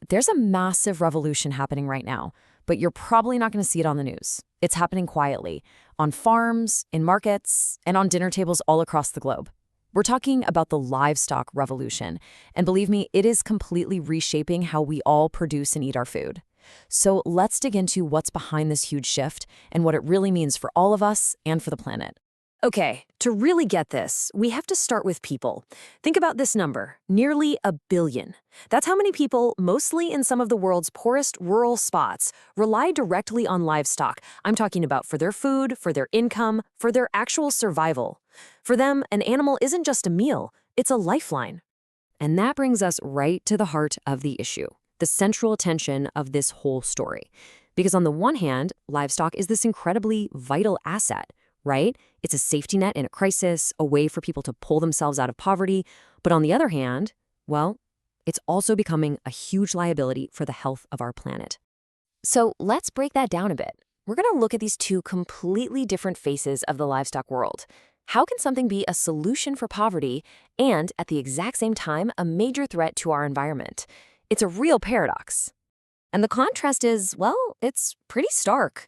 There's a massive revolution happening right now, but you're probably not going to see it on the news. It's happening quietly, on farms, in markets, and on dinner tables all across the globe. We're talking about the livestock revolution, and believe me, it is completely reshaping how we all produce and eat our food. So let's dig into what's behind this huge shift and what it really means for all of us and for the planet. Okay, to really get this, we have to start with people. Think about this number, nearly 1 billion. That's how many people, mostly in some of the world's poorest rural spots, rely directly on livestock. I'm talking about for their food, for their income, for their actual survival. For them, an animal isn't just a meal, it's a lifeline. And that brings us right to the heart of the issue, the central tension of this whole story. Because on the one hand, livestock is this incredibly vital asset, right? It's a safety net in a crisis, a way for people to pull themselves out of poverty. But on the other hand, well, it's also becoming a huge liability for the health of our planet. So let's break that down a bit. We're going to look at these two completely different faces of the livestock world. How can something be a solution for poverty and, at the exact same time, a major threat to our environment? It's a real paradox. And the contrast is, well, it's pretty stark.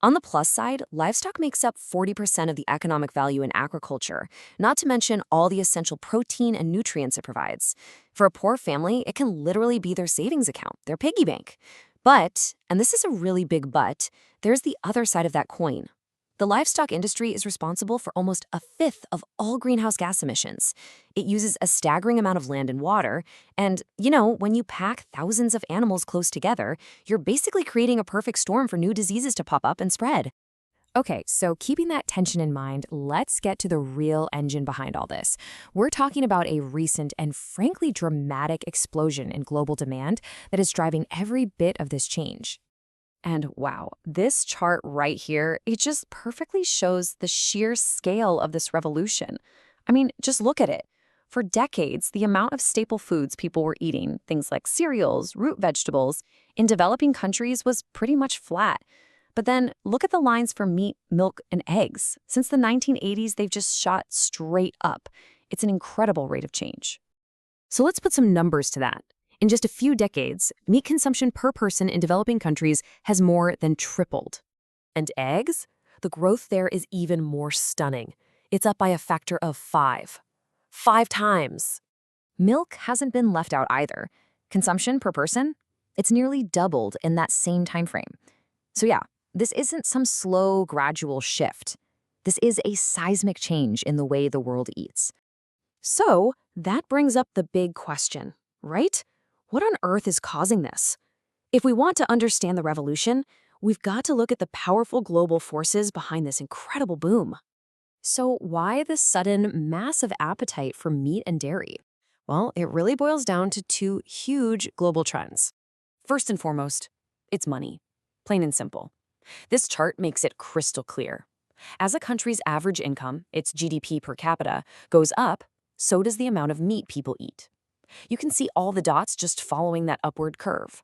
On the plus side, livestock makes up 40% of the economic value in agriculture, not to mention all the essential protein and nutrients it provides. For a poor family, it can literally be their savings account, their piggy bank. But, and this is a really big but, there's the other side of that coin. The livestock industry is responsible for almost 1/5 of all greenhouse gas emissions. It uses a staggering amount of land and water, and, when you pack thousands of animals close together, you're basically creating a perfect storm for new diseases to pop up and spread. Okay, so keeping that tension in mind, let's get to the real engine behind all this. We're talking about a recent and frankly dramatic explosion in global demand that is driving every bit of this change. And wow, this chart right here, it just perfectly shows the sheer scale of this revolution. I mean, just look at it. For decades, the amount of staple foods people were eating, things like cereals, root vegetables, in developing countries was pretty much flat. But then look at the lines for meat, milk, and eggs. Since the 1980s, they've just shot straight up. It's an incredible rate of change. So let's put some numbers to that. In just a few decades, meat consumption per person in developing countries has more than tripled. And eggs? The growth there is even more stunning. It's up by a factor of 5. 5 times. Milk hasn't been left out either. Consumption per person? It's nearly doubled in that same time frame. So yeah, this isn't some slow, gradual shift. This is a seismic change in the way the world eats. So that brings up the big question, right? What on earth is causing this? If we want to understand the revolution, we've got to look at the powerful global forces behind this incredible boom. So why this sudden, massive appetite for meat and dairy? Well, it really boils down to 2 huge global trends. First and foremost, it's money. Plain and simple. This chart makes it crystal clear. As a country's average income, its GDP per capita, goes up, so does the amount of meat people eat. You can see all the dots just following that upward curve.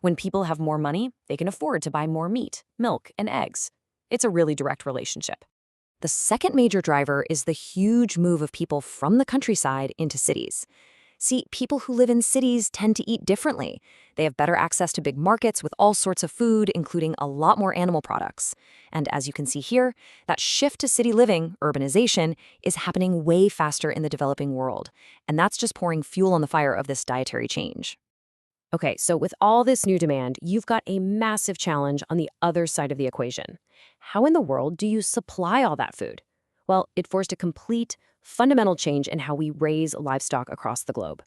When people have more money, they can afford to buy more meat, milk, and eggs. It's a really direct relationship. The second major driver is the huge move of people from the countryside into cities. See, people who live in cities tend to eat differently. They have better access to big markets with all sorts of food, including a lot more animal products. And as you can see here, that shift to city living, urbanization, is happening way faster in the developing world. And that's just pouring fuel on the fire of this dietary change. Okay, so with all this new demand, you've got a massive challenge on the other side of the equation. How in the world do you supply all that food? Well, it forced a complete, fundamental change in how we raise livestock across the globe.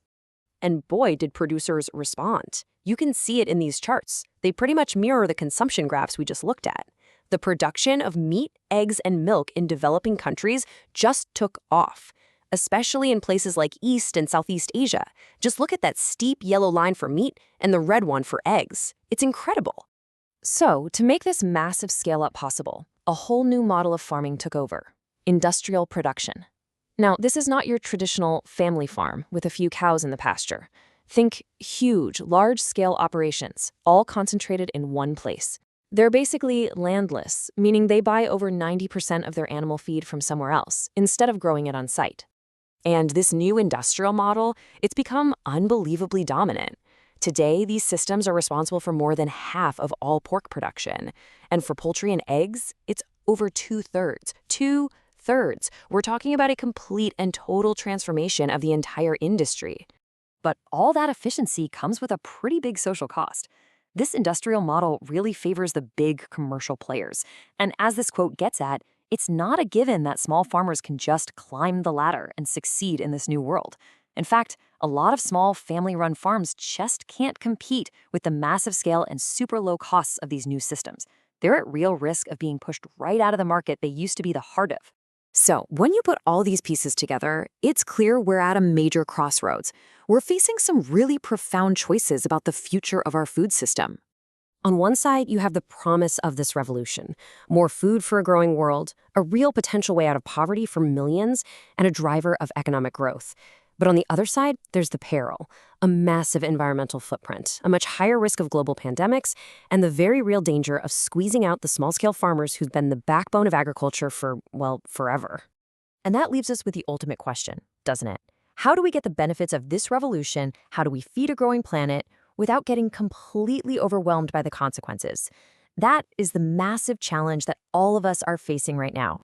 And boy, did producers respond. You can see it in these charts. They pretty much mirror the consumption graphs we just looked at. The production of meat, eggs, and milk in developing countries just took off, especially in places like East and Southeast Asia. Just look at that steep yellow line for meat and the red one for eggs. It's incredible. So, to make this massive scale-up possible, a whole new model of farming took over: industrial production. Now, this is not your traditional family farm with a few cows in the pasture. Think huge, large-scale operations, all concentrated in one place. They're basically landless, meaning they buy over 90% of their animal feed from somewhere else, instead of growing it on site. And this new industrial model, it's become unbelievably dominant. Today, these systems are responsible for more than half of all pork production. And for poultry and eggs, it's over two-thirds. Two-thirds. We're talking about a complete and total transformation of the entire industry. But all that efficiency comes with a pretty big social cost. This industrial model really favors the big commercial players. And as this quote gets at, it's not a given that small farmers can just climb the ladder and succeed in this new world. In fact, a lot of small family-run farms just can't compete with the massive scale and super low costs of these new systems. They're at real risk of being pushed right out of the market they used to be the heart of. So, when you put all these pieces together, it's clear we're at a major crossroads. We're facing some really profound choices about the future of our food system. On one side, you have the promise of this revolution: more food for a growing world, a real potential way out of poverty for millions, and a driver of economic growth. But on the other side, there's the peril: a massive environmental footprint, a much higher risk of global pandemics, and the very real danger of squeezing out the small-scale farmers who've been the backbone of agriculture for, well, forever. And that leaves us with the ultimate question, doesn't it? How do we get the benefits of this revolution? How do we feed a growing planet without getting completely overwhelmed by the consequences? That is the massive challenge that all of us are facing right now.